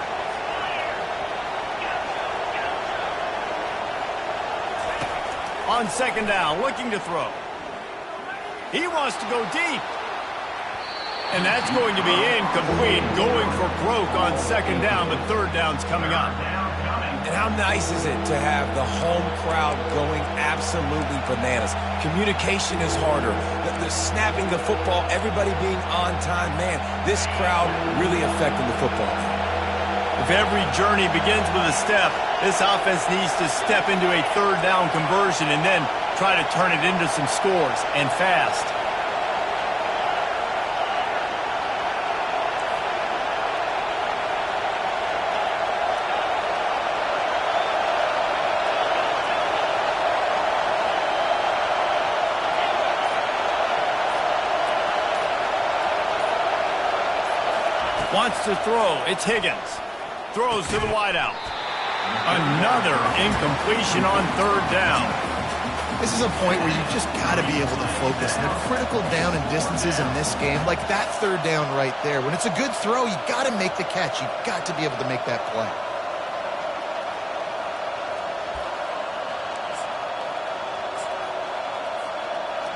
On second down, looking to throw. He wants to go deep. And that's going to be incomplete. Going for broke on second down, but 3rd down's coming up. And how nice is it to have the home crowd going absolutely bananas? Communication is harder. The snapping the football, everybody being on time. Man, this crowd really affecting the football game. If every journey begins with a step, this offense needs to step into a 3rd down conversion and then try to turn it into some scores, and fast. Wants to throw. It's Higgins. Throws to the wideout. Another incompletion on 3rd down. This is a point where you just got to be able to focus. And the critical down and distances in this game, like that 3rd down right there. When it's a good throw, you got to make the catch. You got to be able to make that play.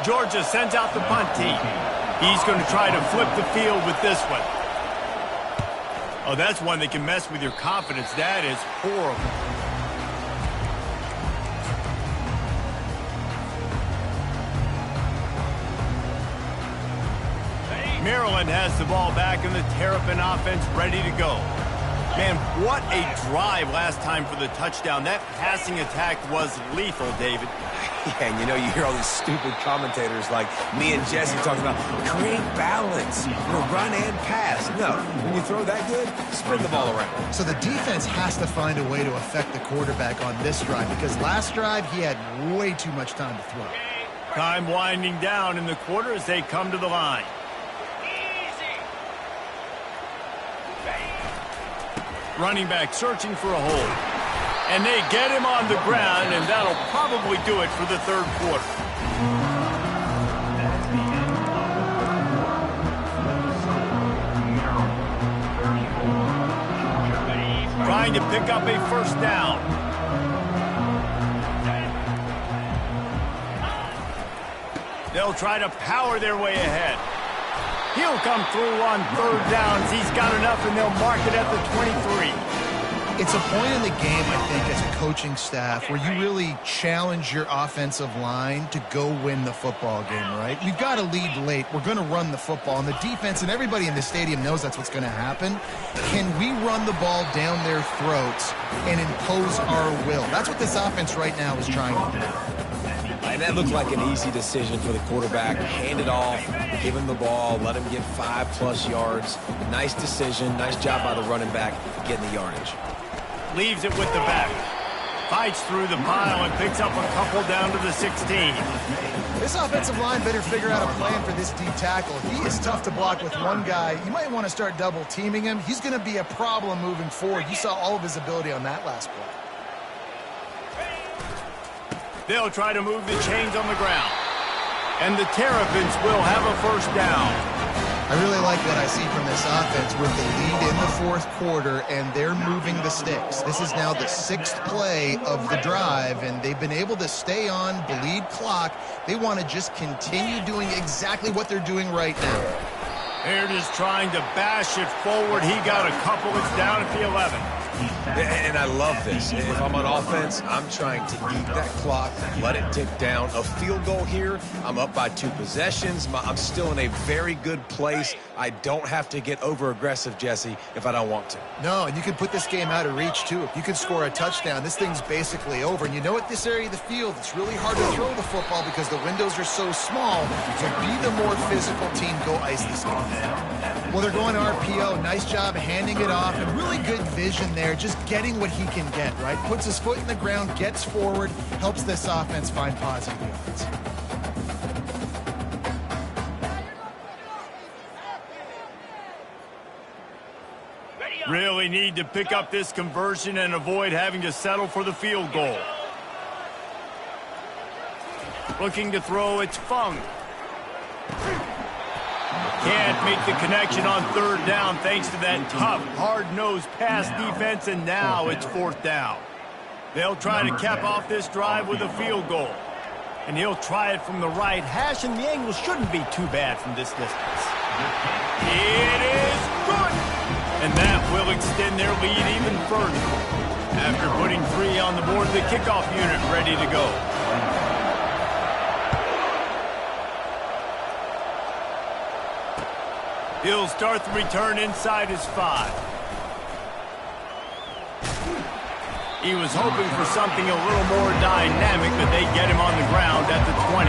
Georgia sends out the punt team. He's going to try to flip the field with this one. Oh, that's one that can mess with your confidence. That is horrible. Maryland has the ball back, and the Terrapin offense ready to go. Man, what a drive last time for the touchdown. That passing attack was lethal, David. Yeah, and you know, you hear all these stupid commentators like me and Jesse talking about create balance, run and pass. No, when you throw that good, spread the ball around. So the defense has to find a way to affect the quarterback on this drive, because last drive he had way too much time to throw. Time winding down in the quarter as they come to the line. Running back searching for a hole. And they get him on the ground, and that'll probably do it for the third quarter. Trying to pick up a first down. They'll try to power their way ahead. He'll come through on third downs. He's got enough, and they'll mark it at the 23. It's a point in the game, I think, as a coaching staff where you really challenge your offensive line to go win the football game, right? We've got to lead late. We're going to run the football. And the defense and everybody in the stadium knows that's what's going to happen. Can we run the ball down their throats and impose our will? That's what this offense right now is trying to do. And that looked like an easy decision for the quarterback. Hand it off, give him the ball, let him get 5+ yards. Nice decision. Nice job by the running back getting the yardage. Leaves it with the back. Fights through the pile and picks up a couple down to the 16. This offensive line better figure out a plan for this D tackle. He is tough to block with one guy. You might want to start double teaming him. He's going to be a problem moving forward. You saw all of his ability on that last play. They'll try to move the chains on the ground. And the Terrapins will have a first down. I really like what I see from this offense with the lead in the fourth quarter, and they're moving the sticks. This is now the 6th play of the drive, and they've been able to stay on, bleed clock. They want to just continue doing exactly what they're doing right now. They're just trying to bash it forward. He got a couple. It's down at the 11. And I love this. If I'm on offense, I'm trying to eat that clock, let it tick down. A field goal here, I'm up by 2 possessions. I'm still in a very good place. I don't have to get over-aggressive, Jesse, if I don't want to. No, and you can put this game out of reach, too. If you can score a touchdown, this thing's basically over. And you know what, this area of the field, it's really hard to throw the football because the windows are so small. So be the more physical team, go ice this game. Well, they're going to RPO. Nice job handing it off, and really good vision there, just getting what he can get, right? Puts his foot in the ground, gets forward, helps this offense find positive yards. Really need to pick up this conversion and avoid having to settle for the field goal. Looking to throw, it's Fung. Can't make the connection on third down thanks to that tough, hard-nosed pass defense, and now it's fourth down. They'll try to cap off this drive with a field goal. And he'll try it from the right hash, and the angle shouldn't be too bad from this distance. It is good! And that will extend their lead even further. After putting 3 on the board, the kickoff unit ready to go. He'll start the return inside his 5. He was hoping for something a little more dynamic, but they get him on the ground at the 20.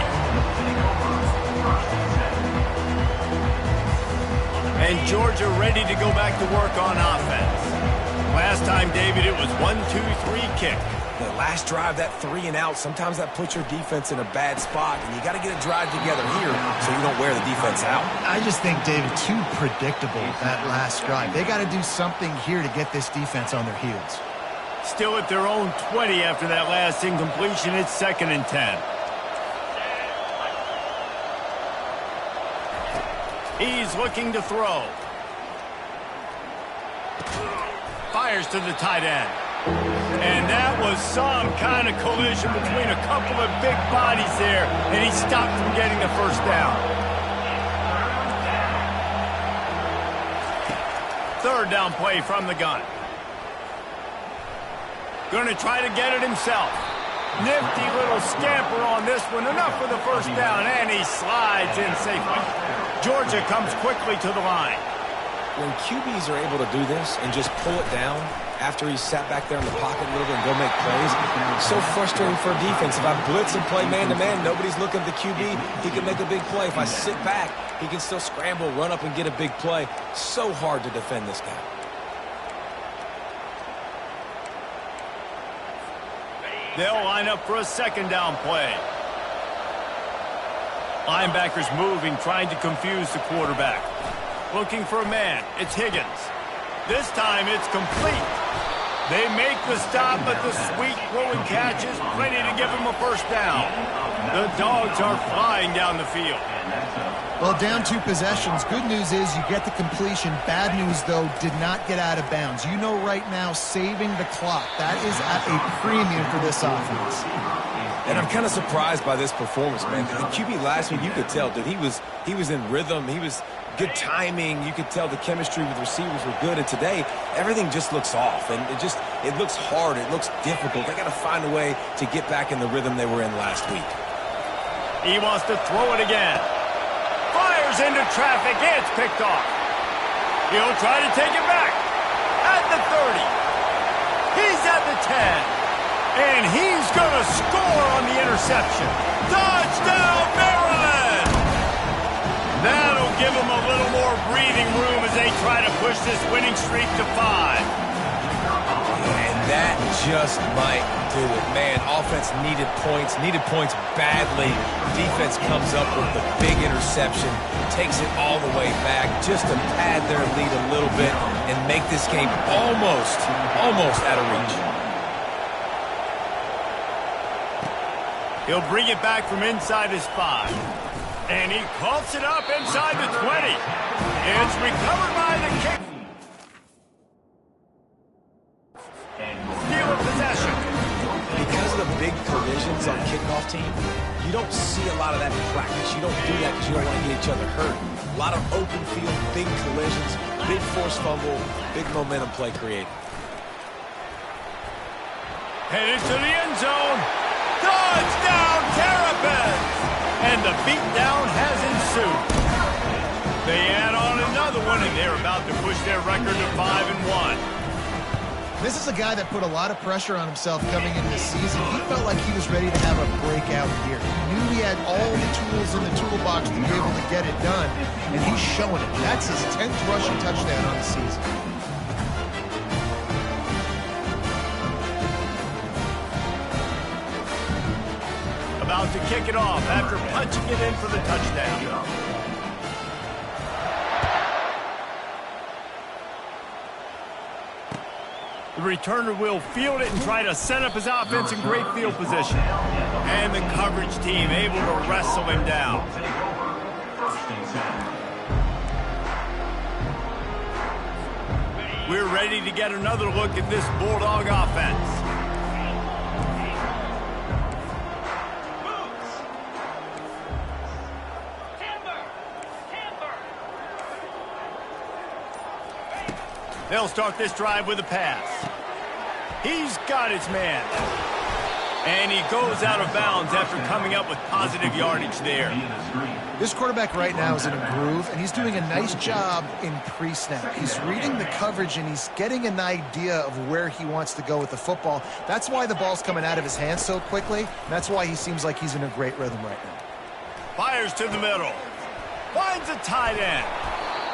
And Georgia ready to go back to work on offense. Last time, David, it was 1-2-3 kick. The last drive, that 3 and out, sometimes that puts your defense in a bad spot, and you got to get a drive together here so you don't wear the defense out. I just think, David, too predictable, that last drive. They got to do something here to get this defense on their heels. Still at their own 20 after that last incompletion. It's 2nd and 10. He's looking to throw. Fires to the tight end. And that was some kind of collision between a couple of big bodies there, and he stopped from getting the first down. Third down play from the gun. Going to try to get it himself. Nifty little scamper on this one. Enough for the first down, and he slides in safely. Georgia comes quickly to the line. When QBs are able to do this and just pull it down after he's sat back there in the pocket a little bit and go make plays, it's so frustrating for a defense. If I blitz and play man-to-man, nobody's looking at the QB. He can make a big play. If I sit back, he can still scramble, run up, and get a big play. So hard to defend this guy. They'll line up for a 2nd down play. Linebackers moving, trying to confuse the quarterback. Looking for a man. It's Higgins. This time it's complete. They make the stop, but the sweet throwing catch is plenty to give them a first down. The Dogs are flying down the field. Well, down 2 possessions. Good news is you get the completion. Bad news, though, did not get out of bounds. You know right now, saving the clock. That is at a premium for this offense. And I'm kind of surprised by this performance, man. The QB last week, you could tell, dude, he was in rhythm. He was good timing. You could tell the chemistry with receivers were good. And today, everything just looks off. And it looks hard. It looks difficult. They got to find a way to get back in the rhythm they were in last week. He wants to throw it again. Fires into traffic. It's picked off. He'll try to take it back. At the 30. He's at the 10. And he's going to score on the interception. Touchdown, Maryland! That'll give them a little more breathing room as they try to push this winning streak to 5. And that just might do it. Man, offense needed points badly. Defense comes up with the big interception, takes it all the way back just to pad their lead a little bit and make this game almost out of reach. He'll bring it back from inside his 5. And he coughs it up inside the 20. It's recovered by the kick. Steal of possession. Because of the big collisions on kickoff team, you don't see a lot of that in practice. You don't do that because you don't want to get each other hurt. A lot of open field, big collisions, big forced fumble, big momentum play created. Headed to the end zone. Touchdown, Terrapins! And the beatdown has ensued. They add on another one, and they're about to push their record to 5-1. This is a guy that put a lot of pressure on himself coming into the season. He felt like he was ready to have a breakout year. He knew he had all the tools in the toolbox to be able to get it done, and he's showing it. That's his 10th rushing touchdown on the season. About to kick it off after punching it in for the touchdown. The returner will field it and try to set up his offense in great field position. And the coverage team able to wrestle him down. We're ready to get another look at this Bulldog offense. They'll start this drive with a pass. He's got his man. And he goes out of bounds after coming up with positive yardage there. This quarterback right now is in a groove, and he's doing a nice job in pre-snap. He's reading the coverage, and he's getting an idea of where he wants to go with the football. That's why the ball's coming out of his hands so quickly. And that's why he seems like he's in a great rhythm right now. Fires to the middle. Finds a tight end.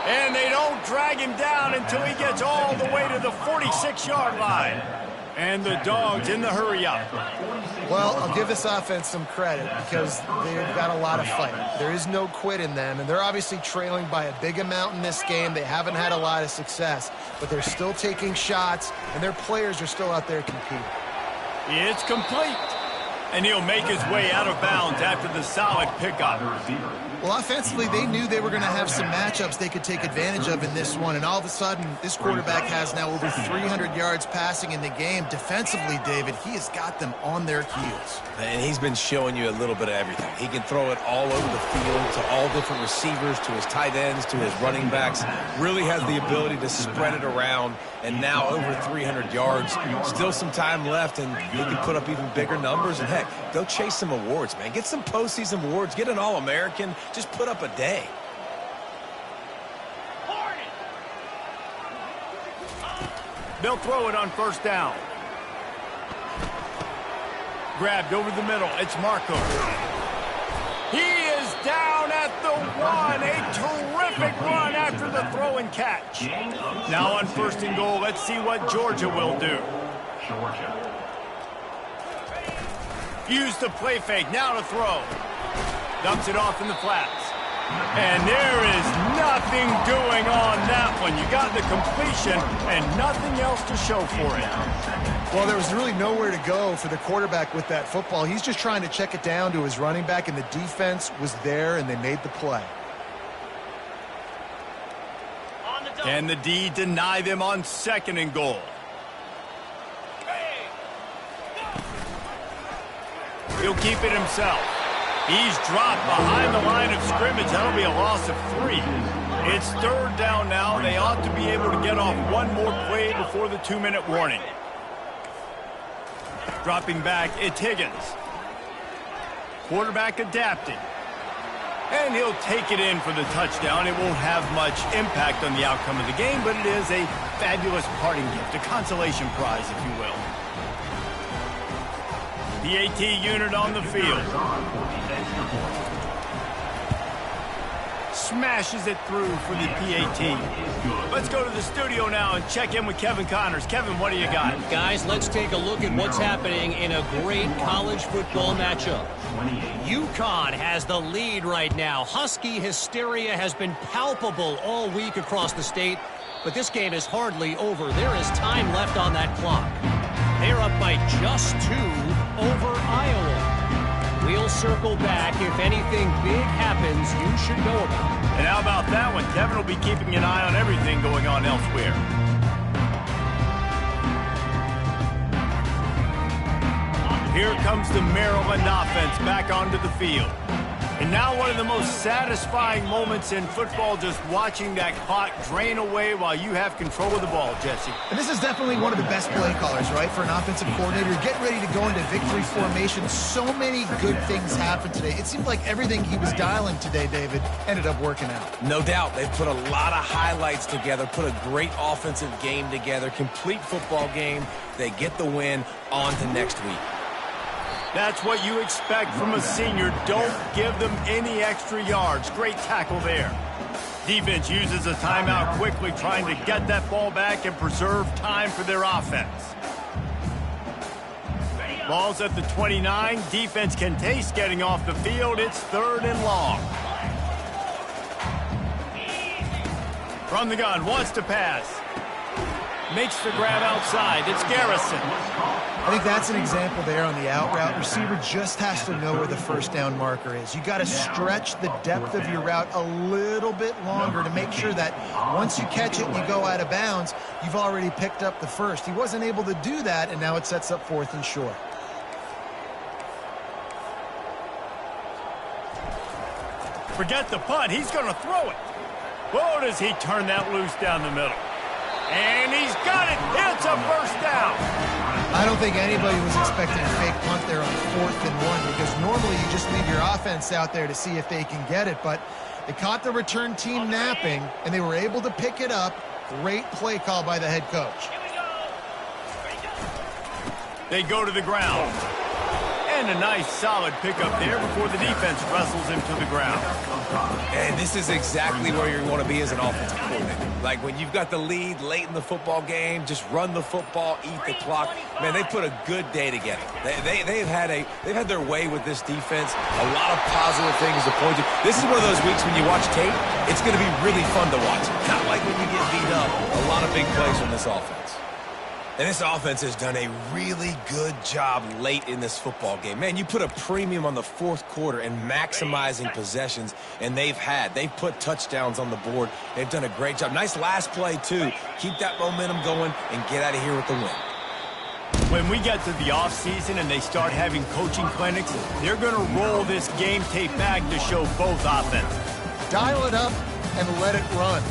And they don't drag him down until he gets all the way to the 46-yard line. And the Dogs in the hurry-up. Well, I'll give this offense some credit because they've got a lot of fight. There is no quit in them, and they're obviously trailing by a big amount in this game. They haven't had a lot of success, but they're still taking shots, and their players are still out there competing. It's complete. And he'll make his way out of bounds after the solid pickup. Well, offensively, they knew they were going to have some matchups they could take advantage of in this one, and all of a sudden, this quarterback has now over 300 yards passing in the game. Defensively, David, he has got them on their heels. And he's been showing you a little bit of everything. He can throw it all over the field to all different receivers, to his tight ends, to his running backs. Really has the ability to spread it around, and now over 300 yards. Still some time left, and he can put up even bigger numbers. And, heck, go chase some awards, man. Get some postseason awards. Get an All-American. Just put up a day. They'll throw it on first down. Grabbed over the middle. It's Marco. He is down at the 1. A terrific run after the throw and catch. Now on first and goal, let's see what Georgia will do. Use the play fake. Now to throw. Dumps it off in the flats. And there is nothing doing on that one. You got the completion and nothing else to show for it. Well, there was really nowhere to go for the quarterback with that football. He's just trying to check it down to his running back, and the defense was there, and they made the play. Can the D deny them on 2nd and goal? He'll keep it himself. He's dropped behind the line of scrimmage. That'll be a loss of 3. It's 3rd down now. They ought to be able to get off one more play before the 2-minute warning. Dropping back, it's Higgins. Quarterback adapting. And he'll take it in for the touchdown. It won't have much impact on the outcome of the game, but it is a fabulous parting gift, a consolation prize, if you will. PAT unit on the field. Smashes it through for the PAT. Let's go to the studio now and check in with Kevin Connors. Kevin, what do you got? Guys, let's take a look at what's happening in a great college football matchup. UConn has the lead right now. Husky hysteria has been palpable all week across the state, but this game is hardly over. There is time left on that clock. They're up by just 2 over Iowa. We'll circle back. If anything big happens, you should know about it. And how about that one? Kevin will be keeping an eye on everything going on elsewhere. Here comes the Maryland offense back onto the field. And now one of the most satisfying moments in football, just watching that clock drain away while you have control of the ball, Jesse. And this is definitely one of the best play callers, right, for an offensive coordinator. Get ready to go into victory formation. So many good things happened today. It seemed like everything he was dialing today, David, ended up working out. No doubt. They put a lot of highlights together, put a great offensive game together, complete football game. They get the win. On to next week. That's what you expect from a senior. Don't give them any extra yards. Great tackle there. Defense uses a timeout quickly, trying to get that ball back and preserve time for their offense. Ball's at the 29. Defense can taste getting off the field. It's 3rd and long. From the gun, wants to pass. Makes the grab outside. It's Garrison. I think that's an example there on the out route. Receiver just has to know where the first down marker is. You got to stretch the depth of your route a little bit longer to make sure that once you catch it and you go out of bounds, you've already picked up the first. He wasn't able to do that, and now it sets up 4th and short. Forget the punt. He's going to throw it. Whoa, does he turn that loose down the middle. And he's got it. It's a first down. I don't think anybody was expecting a fake punt there on 4th and 1, because normally you just leave your offense out there to see if they can get it. But they caught the return team napping, and they were able to pick it up. Great play call by the head coach. They go to the ground. And a nice solid pickup there before the defense wrestles him to the ground. And this is exactly where you want to be as an offensive coordinator. Like when you've got the lead late in the football game, just run the football, eat the clock. Man, they put a good day together. They've had their way with this defense. A lot of positive things to point to. This is one of those weeks when you watch tape, it's going to be really fun to watch. Not like when you get beat up. A lot of big plays from this offense. And this offense has done a really good job late in this football game. Man, you put a premium on the 4th quarter and maximizing possessions, and they've put touchdowns on the board. They've done a great job. Nice last play, too. Keep that momentum going and get out of here with the win. When we get to the offseason and they start having coaching clinics, they're going to roll this game tape back to show both offenses. Dial it up and let it run.